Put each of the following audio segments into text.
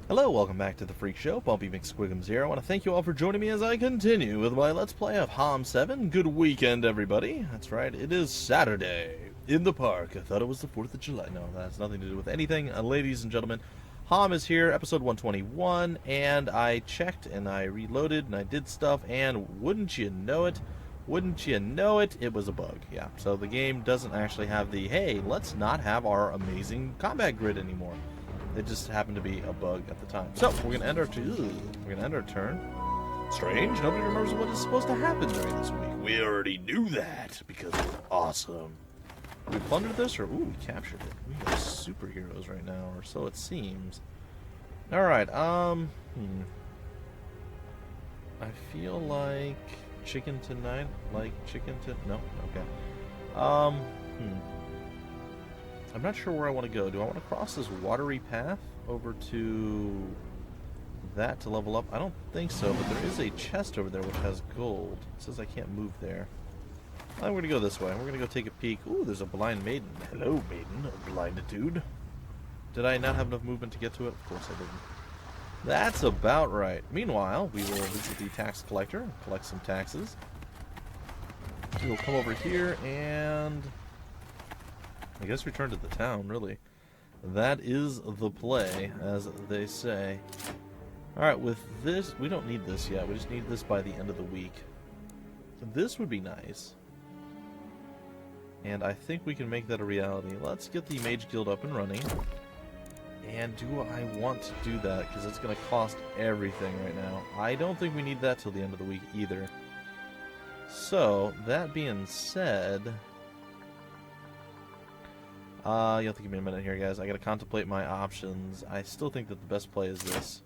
Hello, welcome back to the Freak Show. Bumpy McSquigums here. I want to thank you all for joining me as I continue with my Let's Play of HOM 7. Good weekend, everybody. That's right, it is Saturday in the park. I thought it was the 4th of July. No, that has nothing to do with anything. Ladies and gentlemen, HOM is here, episode 121, and I checked and I reloaded and I did stuff, and wouldn't you know it, it was a bug. Yeah, so the game doesn't actually have the, hey, let's not have our amazing combat grid anymore. It just happened to be a bug at the time. So we're gonna end our turn. Strange. Nobody remembers what is supposed to happen during this week. We already knew that because it's awesome. We plundered this, or ooh, we captured it. We are superheroes right now, or so it seems. All right. I feel like chicken tonight. Like chicken to no. Okay. I'm not sure where I want to go. Do I want to cross this watery path over to that to level up? I don't think so, but there is a chest over there which has gold. It says I can't move there. I'm going to go this way. We're going to go take a peek. Ooh, there's a blind maiden. Hello, maiden of blinditude. Did I not have enough movement to get to it? Of course I didn't. That's about right. Meanwhile, we will visit the tax collector and collect some taxes. We will come over here and I guess return to the town, really. That is the play, as they say. Alright, with this, we don't need this yet. We just need this by the end of the week. This would be nice. And I think we can make that a reality. Let's get the Mage Guild up and running. And do I want to do that? Because it's going to cost everything right now. I don't think we need that till the end of the week either. So, that being said, you'll have to give me a minute here, guys. I gotta contemplate my options. I still think that the best play is this.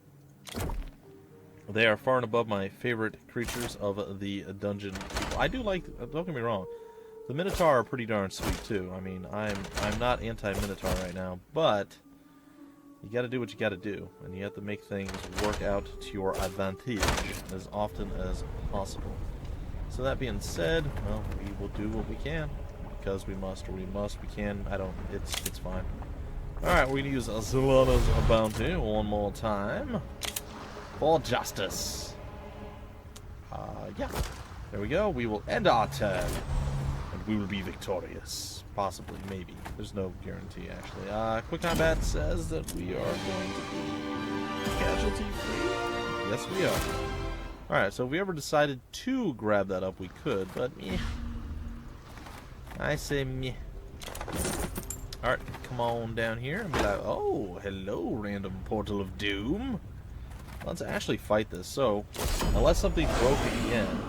They are far and above my favorite creatures of the dungeon. I do like, don't get me wrong, the Minotaur are pretty darn sweet too. I mean, I'm not anti-Minotaur right now, but you gotta do what you gotta do, and you have to make things work out to your advantage as often as possible. So that being said, well, we will do what we can. Because we must, or we can, I don't, it's fine. Alright, we're going to use Zulana's bounty one more time. For justice. Yeah. There we go. We will end our turn. And we will be victorious. Possibly, maybe. There's no guarantee, actually. Quick combat says that we are going to be casualty free. Yes, we are. Alright, so if we ever decided to grab that up, we could, but I say meh. Alright, come on down here and be like, oh, hello, random portal of doom. Let's actually fight this. So, unless something broke again.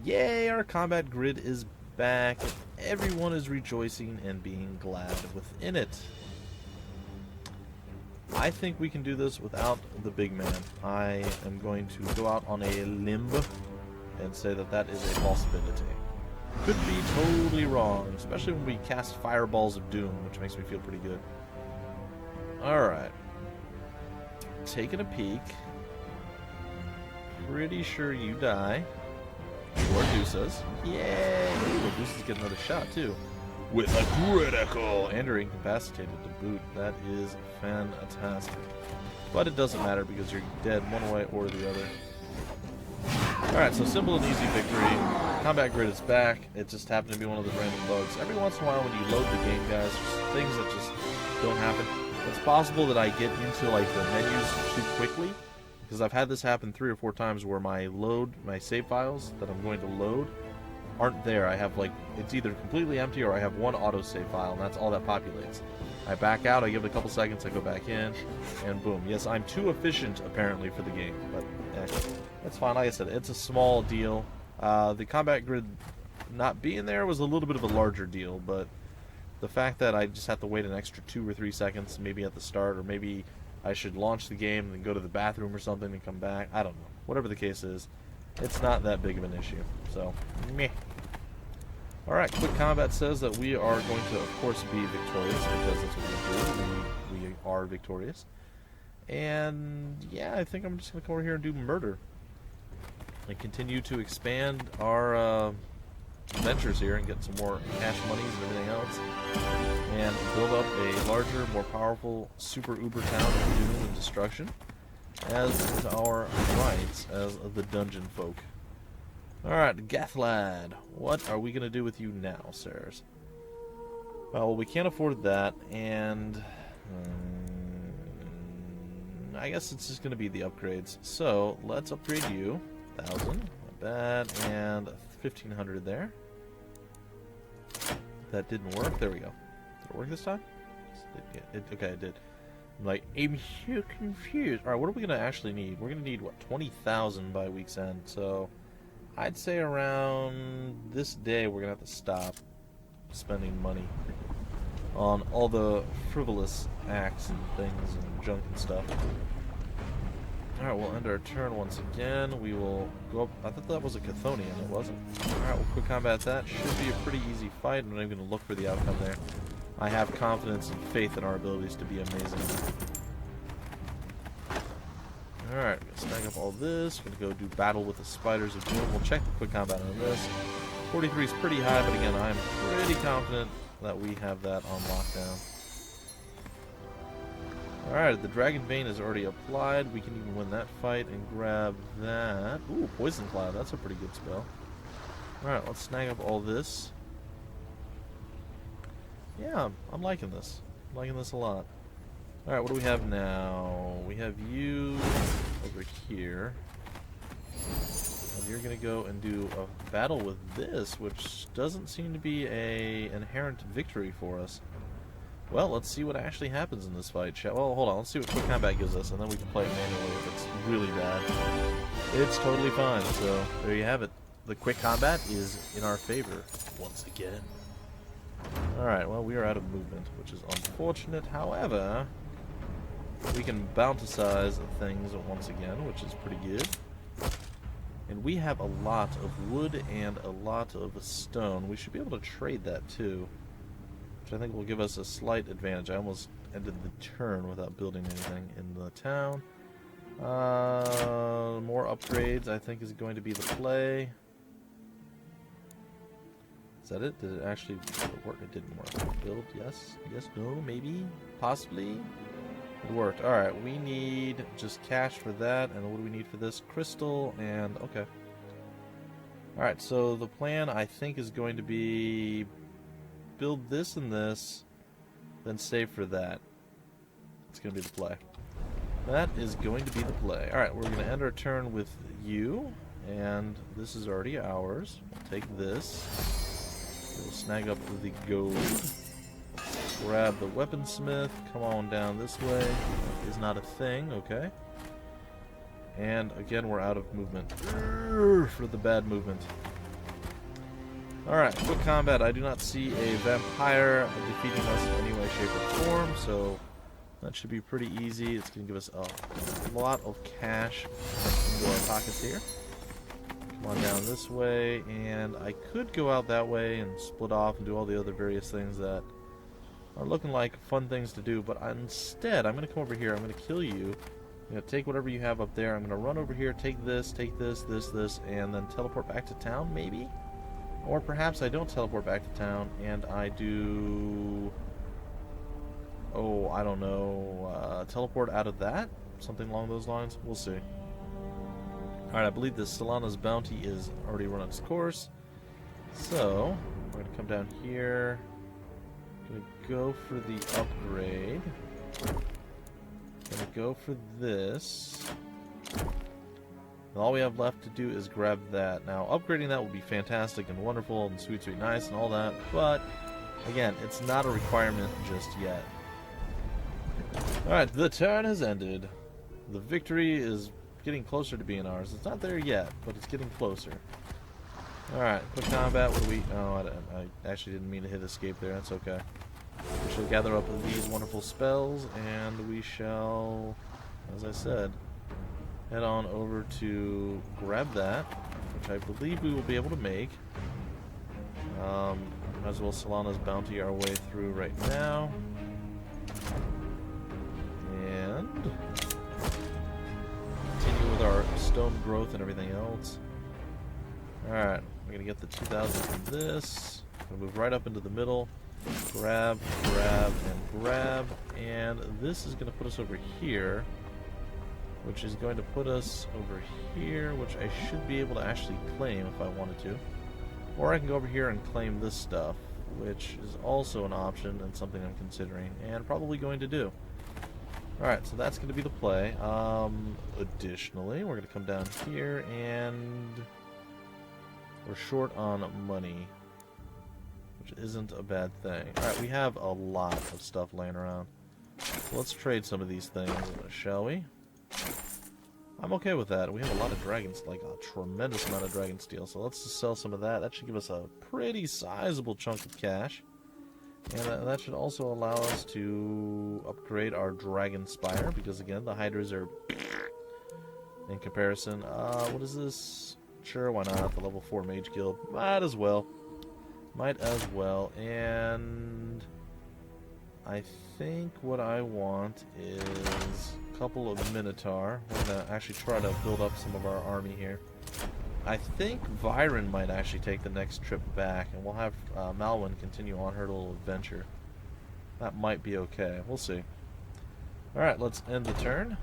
Yay, our combat grid is back. Everyone is rejoicing and being glad within it. I think we can do this without the big man. I am going to go out on a limb and say that that is a possibility. Could be totally wrong, especially when we cast Fireballs of Doom, which makes me feel pretty good. Alright. Taking a peek. Pretty sure you die. Or Deuces. Yay! Ooh, Deuces get another shot, too. With a critical! And you're incapacitated to boot. That is fantastic. But it doesn't matter because you're dead one way or the other. Alright, so simple and easy victory. Combat grid is back. It just happened to be one of the random bugs. Every once in a while when you load the game, guys, there's things that just don't happen. It's possible that I get into like the menus too quickly, because I've had this happen 3 or 4 times where my save files that I'm going to load aren't there. I have like, it's either completely empty or I have one autosave file, and that's all that populates. I back out, I give it a couple seconds, I go back in, and boom. Yes, I'm too efficient apparently for the game, but that's fine. Like I said, it's a small deal. The combat grid not being there was a little bit of a larger deal, but the fact that I just have to wait an extra 2 or 3 seconds, maybe at the start, or maybe I should launch the game and then go to the bathroom or something and come back, I don't know. Whatever the case is, it's not that big of an issue. So, meh. Alright, quick combat says that we are going to, of course, be victorious, because that's what we do. We are victorious. And, yeah, I think I'm just going to come over here and do murder. And continue to expand our ventures here and get some more cash monies and everything else, and build up a larger, more powerful, super uber town of doom and destruction, as is our rights as the dungeon folk. Alright, Gathlad, what are we going to do with you now, sirs? Well, we can't afford that, and I guess it's just going to be the upgrades. So, let's upgrade you. 1,000, not bad, and 1,500 there. That didn't work. There we go. Did it work this time? Okay, it did. I'm like, I'm so confused. Alright, what are we going to actually need? We're going to need, what, 20,000 by week's end. So, I'd say around this day we're going to have to stop spending money on all the frivolous acts and things and junk and stuff. Alright, we'll end our turn once again. We will go up. I thought that was a Chthonian. It wasn't. Alright, we'll quick combat that. Should be a pretty easy fight. I'm not even going to look for the outcome there. I have confidence and faith in our abilities to be amazing. Alright, we're going to snag up all this. We're going to go do battle with the Spiders of Doom. We'll check the quick combat on this. 43 is pretty high, but again, I'm pretty confident that we have that on lockdown. Alright, the Dragon Vein is already applied. We can even win that fight and grab that. Ooh, Poison Cloud. That's a pretty good spell. Alright, let's snag up all this. Yeah, I'm liking this. I'm liking this a lot. Alright, what do we have now? We have you over here. And you're going to go and do a battle with this, which doesn't seem to be an inherent victory for us. Well, let's see what actually happens in this fight. Well, hold on. Let's see what quick combat gives us, and then we can play it manually if it's really bad. It's totally fine. So there you have it. The quick combat is in our favor once again. Alright, well, we are out of movement, which is unfortunate. However, we can bounty-size things once again, which is pretty good. And we have a lot of wood and a lot of stone. We should be able to trade that too, which I think will give us a slight advantage. I almost ended the turn without building anything in the town. More upgrades, I think, is going to be the play. Is that it? Did it actually work? It didn't work. Build, yes, yes, no, maybe, possibly. It worked. Alright, we need just cash for that, and what do we need for this? Crystal, and okay. Alright, so the plan, I think, is going to be build this and this, then save for that. It's going to be the play. That is going to be the play. Alright, we're going to end our turn with you, and this is already ours. We'll take this. We'll snag up the gold. Grab the weaponsmith. Come on down this way. That is not a thing, okay. And again, we're out of movement. For the bad movement. Alright, quick combat. I do not see a vampire defeating us in any way, shape, or form, so that should be pretty easy. It's going to give us a lot of cash into our pockets here. Come on down this way, and I could go out that way and split off and do all the other various things that are looking like fun things to do, but instead, I'm going to come over here, I'm going to kill you, I'm going to take whatever you have up there, I'm going to run over here, take this, this, and then teleport back to town, maybe? Or perhaps I don't teleport back to town, and I do... oh, I don't know, teleport out of that? Something along those lines? We'll see. Alright, I believe this Solana's bounty is already run its course, so we're going to come down here. Gonna go for the upgrade. Gonna go for this. And all we have left to do is grab that. Now, upgrading that will be fantastic and wonderful and sweet, sweet, nice and all that, but again, it's not a requirement just yet. Alright, the turn has ended. The victory is getting closer to being ours. It's not there yet, but it's getting closer. Alright, quick combat. What do we... oh, I actually didn't mean to hit escape there. That's okay. We shall gather up these wonderful spells, and we shall, as I said, head on over to grab that, which I believe we will be able to make. Might as well Solana's bounty our way through right now. And continue with our stone growth and everything else. Alright, We're going to get the 2,000 from this. We'll move right up into the middle. Grab, grab, and grab. And this is going to put us over here, which is going to put us over here, which I should be able to actually claim if I wanted to. Or I can go over here and claim this stuff, which is also an option and something I'm considering, and probably going to do. Alright, so that's going to be the play. Additionally, we're going to come down here, and we're short on money, which isn't a bad thing. Alright, we have a lot of stuff laying around. So let's trade some of these things, shall we? I'm okay with that. We have a lot of dragons, like a tremendous amount of dragon steel. So let's just sell some of that. That should give us a pretty sizable chunk of cash. And that should also allow us to upgrade our dragon spire. Because again, the hydras are in comparison. What is this? Sure, why not? The level 4 mage guild. Might as well. Might as well. And I think what I want is a couple of Minotaur. We're going to actually try to build up some of our army here. I think Viren might actually take the next trip back, and we'll have Malwyn continue on her little adventure. That might be okay. We'll see. Alright, let's end the turn.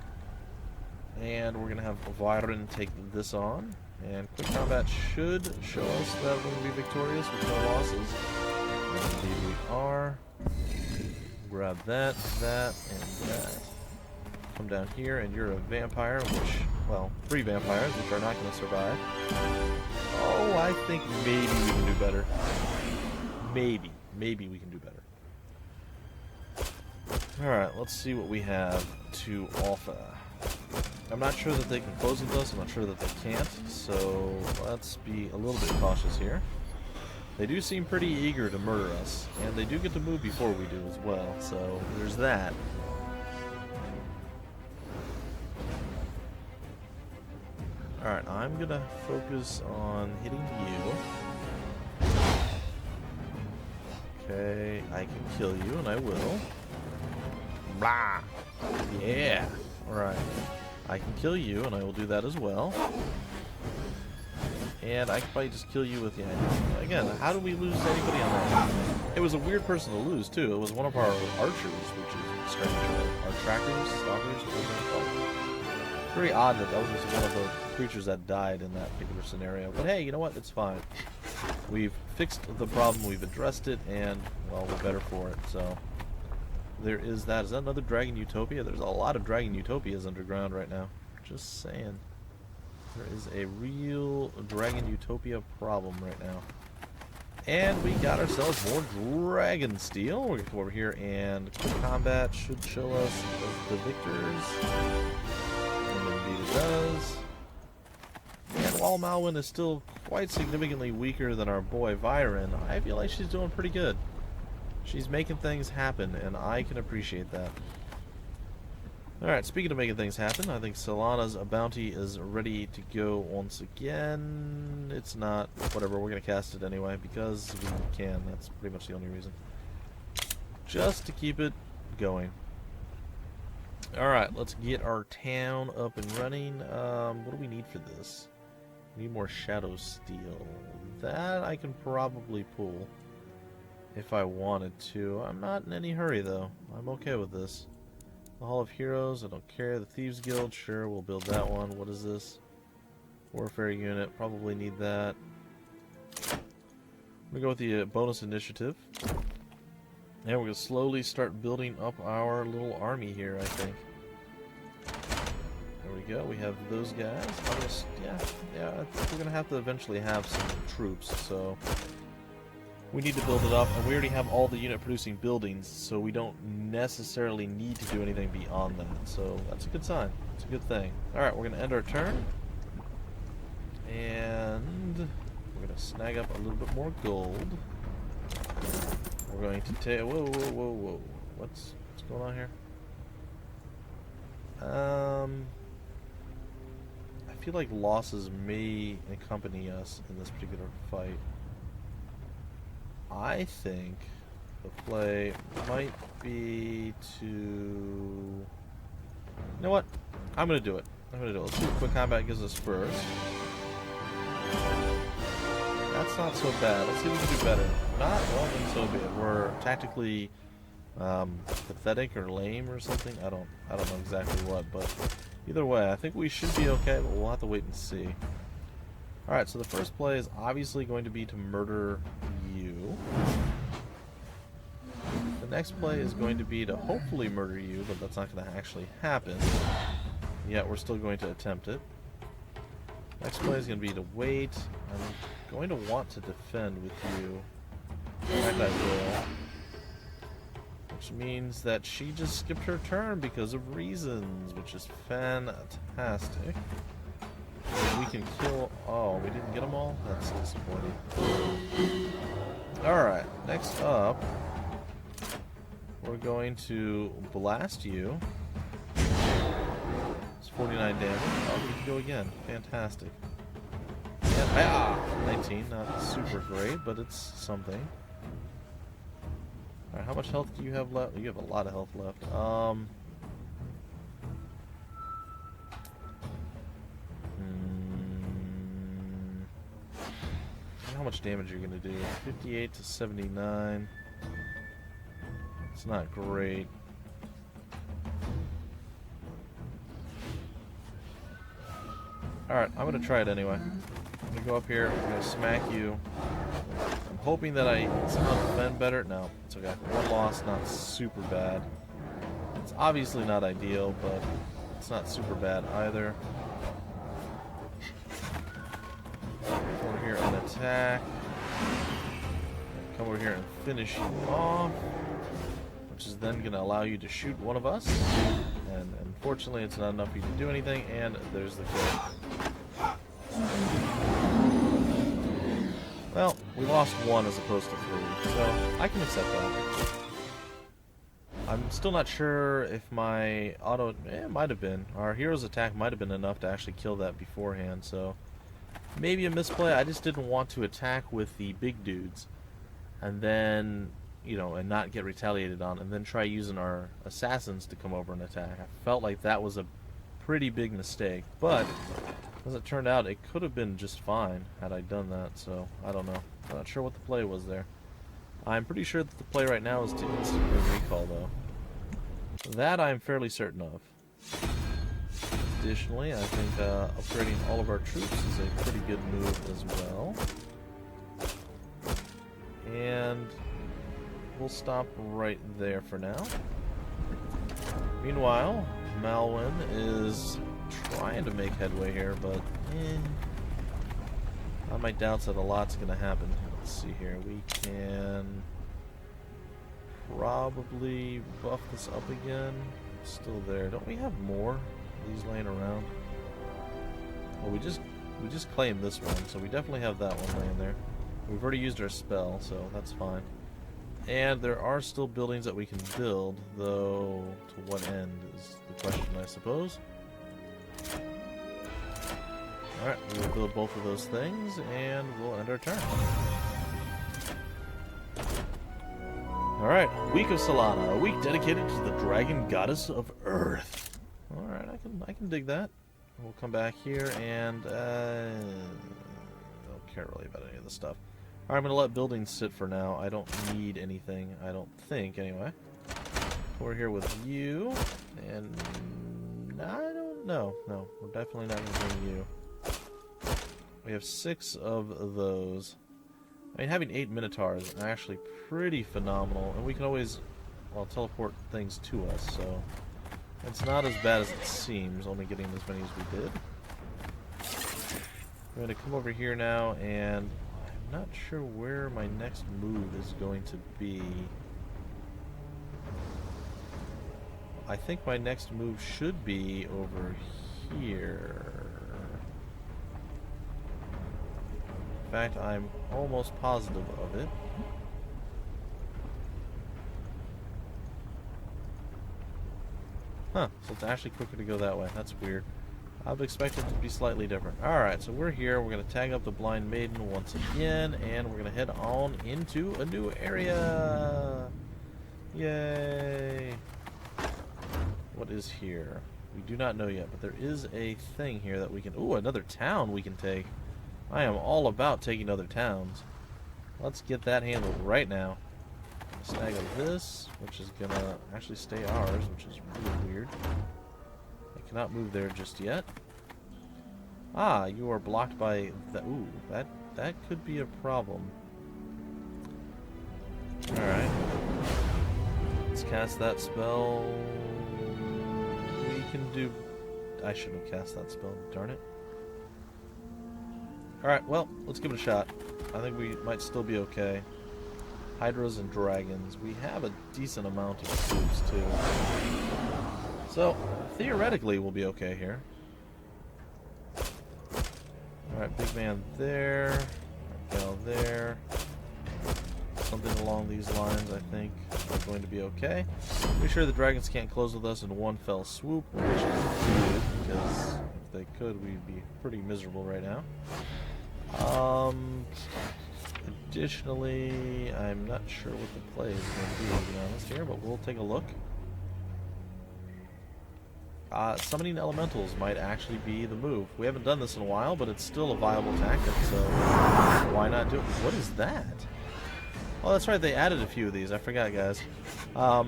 And we're going to have Viren take this on. And quick combat should show us that we're going to be victorious with no losses. And indeed we are. Grab that, that, and that. Come down here, and you're a vampire, which, well, 3 vampires, which are not going to survive. Oh, I think maybe we can do better. Maybe we can do better. Alright, let's see what we have to offer. I'm not sure that they can close with us, I'm not sure that they can't, so let's be a little bit cautious here. They do seem pretty eager to murder us, and they do get to move before we do as well, so there's that. Alright, I'm gonna focus on hitting you. Okay, I can kill you, and I will. Blah! Yeah! Alright. I can kill you, and I will do that as well. And I can probably just kill you with, again, how do we lose anybody on that? It was a weird person to lose, too. It was one of our archers, which is strange. Our trackers, stalkers, whatever they're called. Very odd that that was one of the creatures that died in that particular scenario. But hey, you know what? It's fine. We've fixed the problem, we've addressed it, and, well, we're better for it, so... There is that. Is that another Dragon Utopia? There's a lot of Dragon Utopias underground right now. Just saying. There is a real Dragon Utopia problem right now. And we got ourselves more Dragon Steel. We're going to come over here, and quick combat should show us the victors. And indeed it does. And while Malwyn is still quite significantly weaker than our boy Viren, I feel like she's doing pretty good. She's making things happen, and I can appreciate that. Alright, speaking of making things happen, I think Solana's bounty is ready to go once again. It's not. Whatever, we're going to cast it anyway, because we can. That's pretty much the only reason. Just to keep it going. Alright, let's get our town up and running. What do we need for this? We need more Shadow Steel. That I can probably pull. If I wanted to. I'm not in any hurry, though. I'm okay with this. The Hall of Heroes, I don't care. The Thieves Guild, sure, we'll build that one. What is this? Warfare unit, probably need that. I'm going to go with the bonus initiative. And we're going to slowly start building up our little army here, I think. There we go. We have those guys. Yeah, I think we're going to have to eventually have some troops, so... We need to build it up, and we already have all the unit-producing buildings, so we don't necessarily need to do anything beyond that. So that's a good sign. It's a good thing. Alright, we're going to end our turn. And we're going to snag up a little bit more gold. We're going to take... Whoa. What's going on here? I feel like losses may accompany us in this particular fight. I think the play might be to... You know what? I'm going to do it. Let's see what quick combat gives us first. That's not so bad. Let's see if we can do better. Not, well, then so be it. We're tactically pathetic or lame or something. I don't know exactly what, but either way, I think we should be okay, but we'll have to wait and see. Alright, so the first play is obviously going to be to murder you. The next play is going to be to hopefully murder you, but that's not going to actually happen. Yet we're still going to attempt it. Next play is going to be to wait. I'm going to want to defend with you. In fact, I will. Which means that she just skipped her turn because of reasons, which is fantastic. And we can kill... Oh, we didn't get them all? That's disappointing. Alright, next up, we're going to blast you. It's 49 damage. Oh, we can go again. Fantastic. And, 19, not super great, but it's something. Alright, how much health do you have left? You have a lot of health left. How much damage you're going to do? 58 to 79. It's not great. Alright, I'm going to try it anyway. I'm going to go up here, I'm going to smack you. I'm hoping that I somehow defend better. No, it's okay. One loss, not super bad. It's obviously not ideal, but it's not super bad either. Come over here and attack. Come over here and finish you off. Which is then going to allow you to shoot one of us. And unfortunately, it's not enough for you to do anything, and there's the kill. Well, we lost one as opposed to 3, so I can accept that. I'm still not sure if my auto... it might have been. Our hero's attack might have been enough to actually kill that beforehand, so... maybe a misplay. I just didn't want to attack with the big dudes. And then, you know, and not get retaliated on, and then try using our assassins to come over and attack. I felt like that was a pretty big mistake, but... as it turned out, it could have been just fine had I done that, so I don't know. I'm not sure what the play was there. I'm pretty sure that the play right now is to instantly recall, though. That I'm fairly certain of. Additionally, I think upgrading all of our troops is a pretty good move as well. And we'll stop right there for now. Meanwhile, Malwyn is trying to make headway here, but I might doubt that a lot's going to happen. Let's see here. We can probably buff this up again. It's still there. Don't we have more of these laying around? Well, we just claimed this one, so we definitely have that one laying there. We've already used our spell, so that's fine. And there are still buildings that we can build, though to what end is the question, I suppose. Alright, we'll build both of those things, and we'll end our turn. Alright, Week of Solana, a week dedicated to the Dragon Goddess of Earth. Alright, I can dig that. We'll come back here, and I don't care really about any of this stuff. Alright, I'm going to let buildings sit for now. I don't need anything, I don't think, anyway. We're here with you, and I don't know. No, we're definitely not going to bring you. We have 6 of those. I mean, having 8 Minotaurs is actually pretty phenomenal, and we can always, well, teleport things to us, so it's not as bad as it seems, only getting as many as we did. I'm going to come over here now, and I'm not sure where my next move is going to be. I think my next move should be over here. In fact, I'm almost positive of it. Huh, so it's actually quicker to go that way. That's weird. I would expect it to be slightly different. Alright, so we're here. We're going to tag up the Blind Maiden once again, and we're going to head on into a new area. Yay! What is here? We do not know yet, but there is a thing here that we can... Ooh, another town we can take. I am all about taking other towns. Let's get that handled right now. Snag of this, which is gonna actually stay ours, which is really weird. I cannot move there just yet. Ah, you are blocked by the... Ooh, that could be a problem. Alright. Let's cast that spell. We can do... I shouldn't have cast that spell, darn it. Alright, well, let's give it a shot. I think we might still be okay. Hydras and dragons. We have a decent amount of troops, too. So, theoretically, we'll be okay here. Alright, big man there. Gal there. Something along these lines, I think, is going to be okay. Be sure the dragons can't close with us in one fell swoop, which is good, because if they could, we'd be pretty miserable right now. Additionally, I'm not sure what the play is going to be honest here, but we'll take a look. Summoning elementals might actually be the move. We haven't done this in a while, but it's still a viable tactic, so why not do it? What is that? Oh, that's right, they added a few of these. I forgot, guys.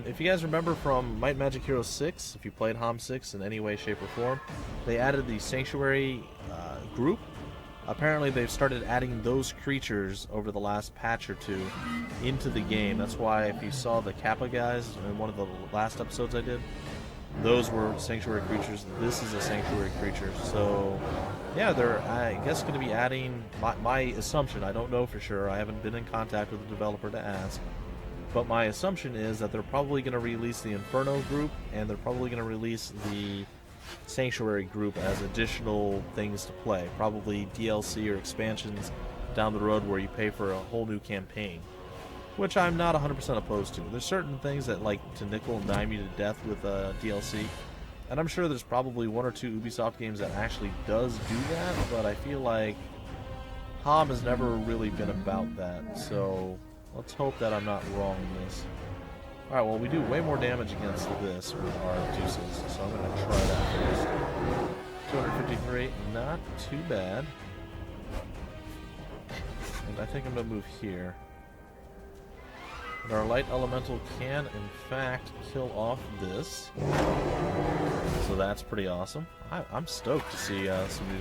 If you guys remember from Might Magic Heroes VI, if you played HOM 6 in any way, shape, or form, they added the Sanctuary group. Apparently, they've started adding those creatures over the last patch or two into the game. That's why if you saw the Kappa guys in one of the last episodes I did, those were Sanctuary creatures. This is a Sanctuary creature. So, yeah, they're, I guess, going to be adding, my assumption, I don't know for sure, I haven't been in contact with the developer to ask, but my assumption is that they're probably going to release the Inferno group, and they're probably going to release the Sanctuary group as additional things to play. Probably DLC or expansions down the road where you pay for a whole new campaign, which I'm not 100% opposed to. There's certain things that like to nickel and dime you to death with DLC, and I'm sure there's probably one or two Ubisoft games that actually does do that, but I feel like HOM has never really been about that, so let's hope that I'm not wrong in this. Alright, well, we do way more damage against this with our deuces, so I'm going to try that first. 253, not too bad. And I think I'm going to move here. And our light elemental can, in fact, kill off this. So that's pretty awesome. I'm stoked to see some new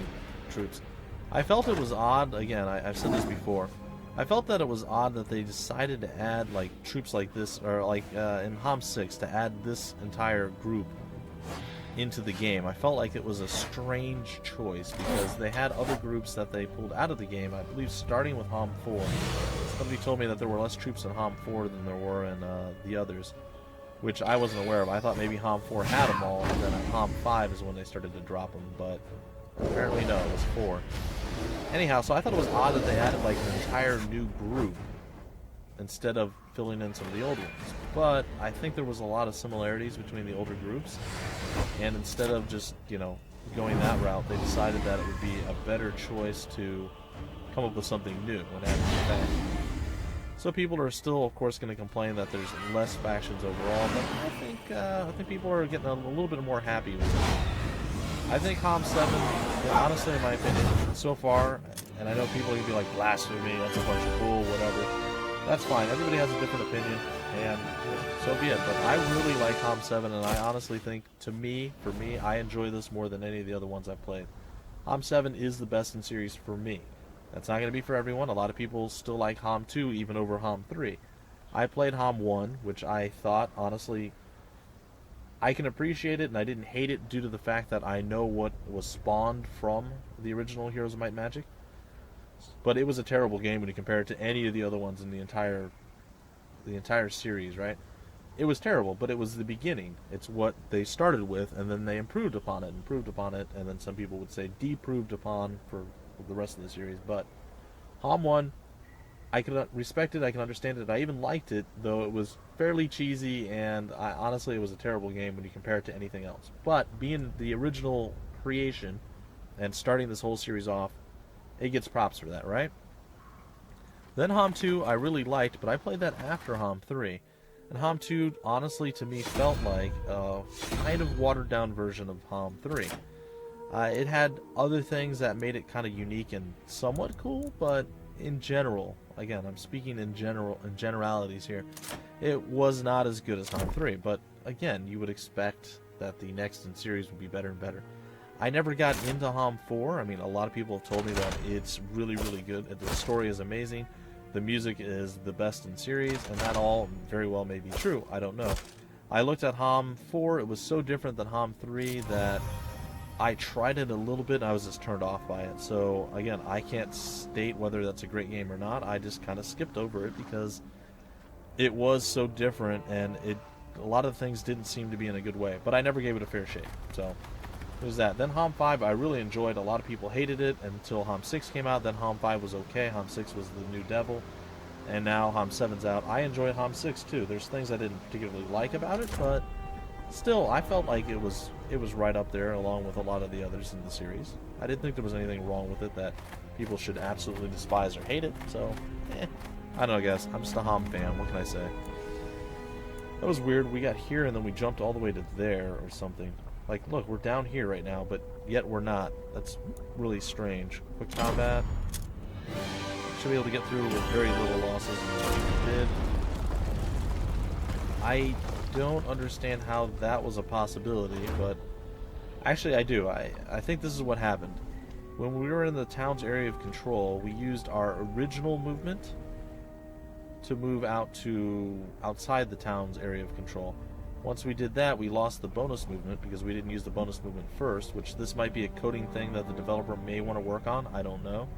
troops. I felt it was odd, again, I've said this before, I felt that it was odd that they decided to add like troops like this, or like in HOM 6, to add this entire group into the game. I felt like it was a strange choice because they had other groups that they pulled out of the game, I believe starting with HOM 4. Somebody told me that there were less troops in HOM 4 than there were in the others, which I wasn't aware of. I thought maybe HOM 4 had them all, and then at HOM 5 is when they started to drop them, but apparently no, it was 4. Anyhow, so I thought it was odd that they added like an entire new group instead of filling in some of the old ones. But I think there was a lot of similarities between the older groups, and instead of just, you know, going that route, they decided that it would be a better choice to come up with something new and add it back. So people are still, of course, going to complain that there's less factions overall, but I think people are getting a little bit more happy with it. I think HOM 7, honestly, in my opinion, so far, and I know people are going to be like, blasphemy, that's a bunch of bull, whatever. That's fine. Everybody has a different opinion, and so be it. But I really like HOM 7, and I honestly think, for me, I enjoy this more than any of the other ones I've played. HOM 7 is the best in series for me. That's not going to be for everyone. A lot of people still like HOM 2 even over HOM 3. I played HOM 1, which I thought, honestly, I can appreciate it, and I didn't hate it due to the fact that I know what was spawned from the original Heroes of Might Magic. But it was a terrible game when you compare it to any of the other ones in the entire series, right? It was terrible, but it was the beginning. It's what they started with, and then they improved upon it, and then some people would say deproved upon for the rest of the series. But HOM 1, I can respect it, I can understand it, I even liked it, though it was fairly cheesy, and honestly it was a terrible game when you compare it to anything else. But being the original creation and starting this whole series off, it gets props for that, right? Then HOM 2 I really liked, but I played that after HOM 3. And HOM 2, honestly, to me, felt like a kind of watered-down version of HOM 3. It had other things that made it kind of unique and somewhat cool, but in general, again, I'm speaking in generalities here, it was not as good as HOM 3. But again, you would expect that the next in series would be better and better. I never got into HOM 4. I mean, a lot of people have told me that it's really, really good. The story is amazing. The music is the best in series, and that all very well may be true. I don't know. I looked at HOM 4. It was so different than HOM 3 that I tried it a little bit and I was just turned off by it. So, again, I can't state whether that's a great game or not. I just kind of skipped over it because it was so different, and a lot of things didn't seem to be in a good way. But I never gave it a fair shake. So, there's that. Then HOM 5 I really enjoyed. A lot of people hated it until HOM 6 came out. Then HOM 5 was okay. HOM 6 was the new devil. And now HOM 7's out. I enjoyed HOM 6 too. There's things I didn't particularly like about it, but still, I felt like it was right up there along with a lot of the others in the series. I didn't think there was anything wrong with it that people should absolutely despise or hate it. So, I don't know, guys. I'm just a HOM fan. What can I say? That was weird. We got here and then we jumped all the way to there or something. Like, look, we're down here right now, but yet we're not. That's really strange. Quick combat. Should be able to get through with very little losses, and we did. I don't understand how that was a possibility, but actually I do. I think this is what happened. When we were in the town's area of control, we used our original movement to move out to outside the town's area of control. Once we did that, we lost the bonus movement because we didn't use the bonus movement first, which this might be a coding thing that the developer may want to work on. I don't know.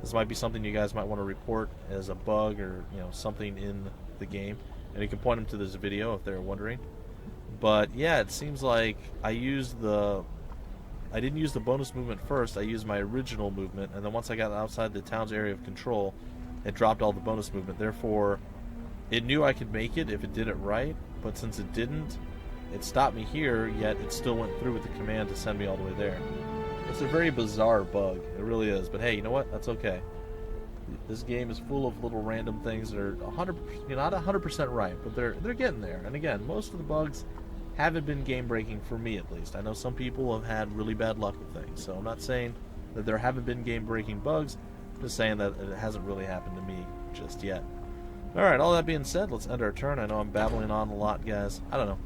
This might be something you guys might want to report as a bug or, you know, something in the game. And you can point them to this video if they're wondering. But yeah, it seems like I didn't use the bonus movement first. I used my original movement, and then once I got outside the town's area of control, it dropped all the bonus movement. Therefore, it knew I could make it if it did it right, but since it didn't, it stopped me here, yet it still went through with the command to send me all the way there. It's a very bizarre bug. It really is. But hey, you know what? That's okay. This game is full of little random things that are not 100% right, but they're getting there. And again, most of the bugs haven't been game-breaking for me, at least. I know some people have had really bad luck with things, so I'm not saying that there haven't been game-breaking bugs. I'm just saying that it hasn't really happened to me just yet. Alright, all that being said, let's end our turn. I know I'm babbling on a lot, guys. I don't know.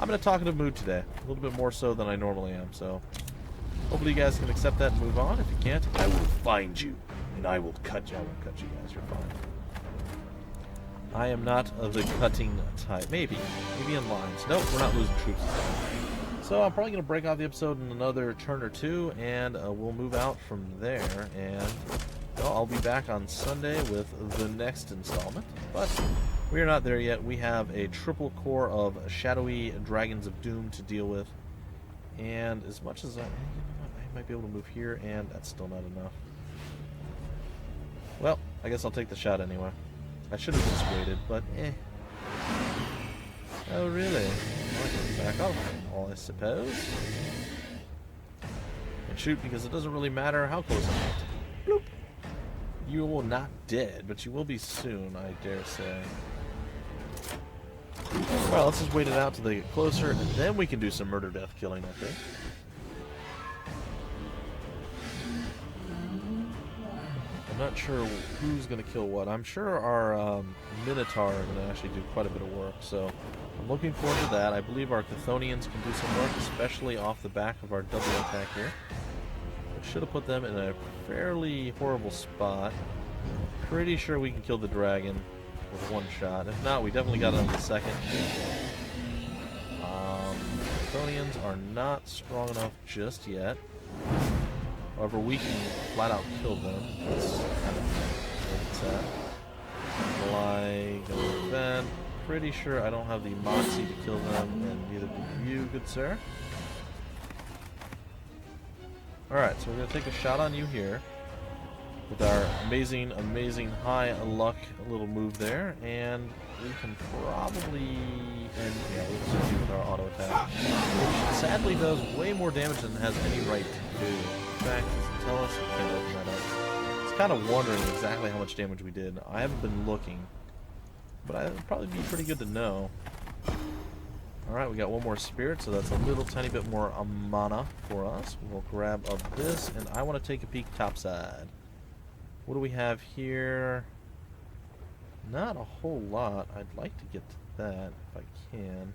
I'm in a talkative mood today, a little bit more so than I normally am, so hopefully you guys can accept that and move on. If you can't, I will find you, and I will cut you. I won't cut you guys, you're fine. I am not of the cutting type. Maybe in lines. Nope, we're not losing troops. So I'm probably going to break off the episode in another turn or two, and we'll move out from there, and well, I'll be back on Sunday with the next installment. But we are not there yet. We have a triple core of shadowy Dragons of Doom to deal with, and as much as I might be able to move here, and that's still not enough. Well, I guess I'll take the shot anyway. I should have just waited, but Oh, really? I'll back up, I suppose. And shoot, because it doesn't really matter how close I'm at. Bloop. You will not dead, but you will be soon, I dare say. Well, let's just wait it out till they get closer, and then we can do some murder death killing, I think. I'm not sure who's going to kill what. I'm sure our Minotaur are going to actually do quite a bit of work, so I'm looking forward to that. I believe our Chthonians can do some work, especially off the back of our double attack here. I should have put them in a fairly horrible spot. Pretty sure we can kill the dragon with one shot. If not, we definitely got it on the second. Chthonians are not strong enough just yet. However, we can flat out kill them. That's kind of sad. Fly, go with that. Pretty sure I don't have the moxie to kill them, and neither do you, good sir. Alright, so we're going to take a shot on you here with our amazing, amazing high luck little move there, and we can probably end, yeah, we'll just do with our auto attack, which sadly does way more damage than it has any right to do. In fact, does it tell us? I can't open that up. I was kind of wondering exactly how much damage we did. I haven't been looking, but it would probably be pretty good to know. Alright, we got one more spirit, so that's a little tiny bit more mana for us. We'll grab up this, and I want to take a peek topside. What do we have here? Not a whole lot. I'd like to get to that if I can.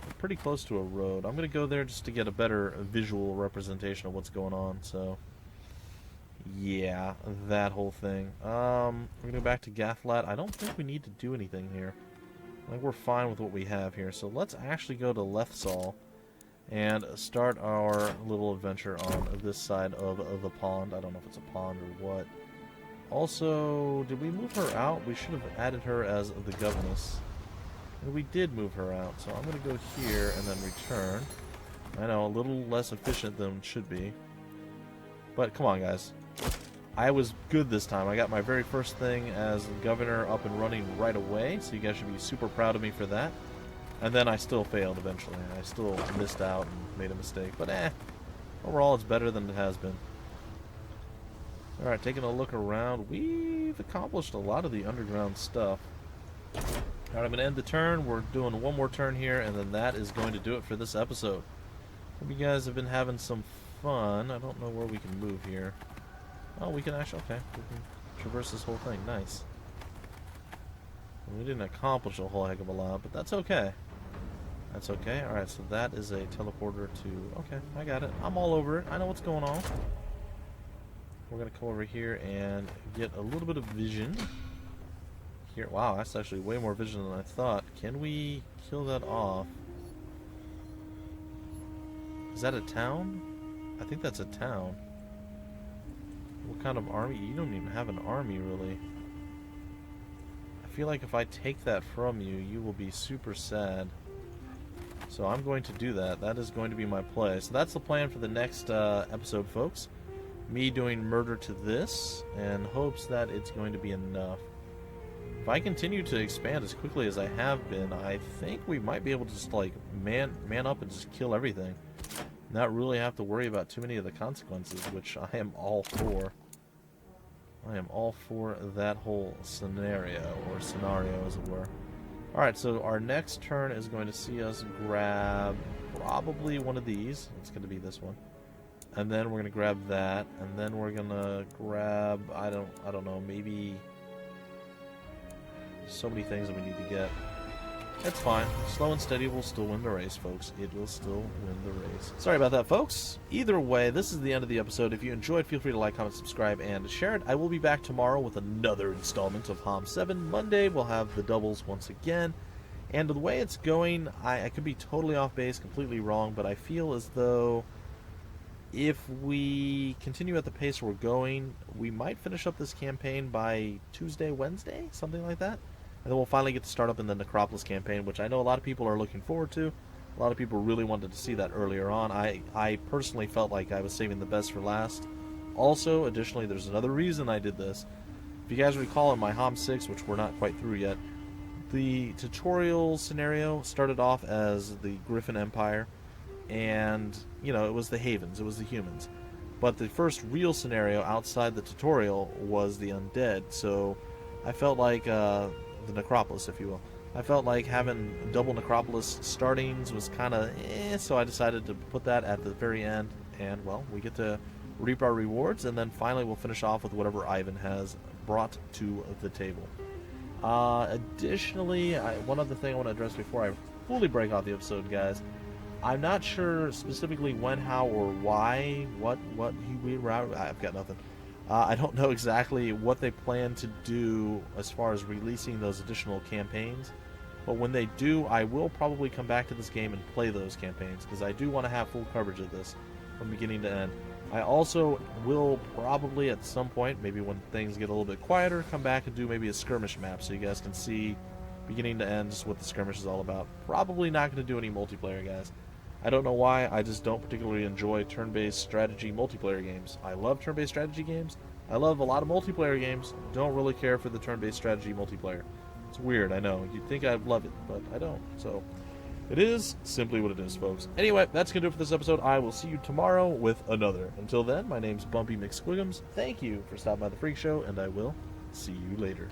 I'm pretty close to a road. I'm going to go there just to get a better visual representation of what's going on, so... yeah, that whole thing. We're going to go back to Gathlat. I don't think we need to do anything here. I think we're fine with what we have here. So let's actually go to Lethsal and start our little adventure on this side of the pond. I don't know if it's a pond or what. Also, did we move her out? We should have added her as the governess. And we did move her out. So I'm going to go here and then return. I know, a little less efficient than it should be. But come on, guys. I was good this time. I got my very first thing as governor up and running right away, so you guys should be super proud of me for that. And then I still failed eventually. I still missed out and made a mistake. But overall it's better than it has been. Alright, taking a look around. We've accomplished a lot of the underground stuff. Alright, I'm going to end the turn. We're doing one more turn here, and then that is going to do it for this episode. Hope you guys have been having some fun. I don't know where we can move here. Oh, we can actually, okay, we can traverse this whole thing, nice. We didn't accomplish a whole heck of a lot, but that's okay. That's okay, alright, so that is a teleporter to, okay, I got it. I'm all over it, I know what's going on. We're gonna come over here and get a little bit of vision. Here, wow, that's actually way more vision than I thought. Can we kill that off? Is that a town? I think that's a town. What kind of army? You don't even have an army, really. I feel like if I take that from you, you will be super sad. So I'm going to do that. That is going to be my play. So that's the plan for the next episode, folks. Me doing murder to this, and hopes that it's going to be enough. If I continue to expand as quickly as I have been, I think we might be able to just, like, man up and just kill everything. Not really have to worry about too many of the consequences, which I am all for. I am all for that whole scenario, as it were. Alright, so our next turn is going to see us grab probably one of these. It's going to be this one. And then we're going to grab that, and then we're going to grab, I don't know, maybe so many things that we need to get. It's fine. Slow and steady will still win the race, folks. It will still win the race. Sorry about that, folks. Either way, this is the end of the episode. If you enjoyed, feel free to like, comment, subscribe, and share it. I will be back tomorrow with another installment of HOM 7. Monday, we'll have the doubles once again. And the way it's going, I could be totally off base, completely wrong, but I feel as though if we continue at the pace we're going, we might finish up this campaign by Tuesday, Wednesday, something like that. And then we'll finally get to start up in the Necropolis campaign, which I know a lot of people are looking forward to. A lot of people really wanted to see that earlier on. I personally felt like I was saving the best for last. Also, additionally, there's another reason I did this. If you guys recall in my HOM 6, which we're not quite through yet, the tutorial scenario started off as the Griffin Empire, and, you know, it was the Havens, it was the humans. But the first real scenario outside the tutorial was the undead, so I felt like... the Necropolis, if you will. I felt like having double Necropolis startings was kind of so I decided to put that at the very end, and, well, we get to reap our rewards, and then finally we'll finish off with whatever Ivan has brought to the table. Additionally, one other thing I want to address before I fully break off the episode, guys. I'm not sure specifically when, how, or why, I've got nothing. I don't know exactly what they plan to do as far as releasing those additional campaigns, but when they do, I will probably come back to this game and play those campaigns, because I do want to have full coverage of this from beginning to end. I also will probably at some point, maybe when things get a little bit quieter, come back and do maybe a skirmish map so you guys can see beginning to end just what the skirmish is all about. Probably not going to do any multiplayer, guys. I don't know why, I just don't particularly enjoy turn-based strategy multiplayer games. I love turn-based strategy games. I love a lot of multiplayer games. Don't really care for the turn-based strategy multiplayer. It's weird, I know. You'd think I'd love it, but I don't. So, it is simply what it is, folks. Anyway, that's going to do it for this episode. I will see you tomorrow with another. Until then, my name's Bumpy McSquigums. Thank you for stopping by the Freak Show, and I will see you later.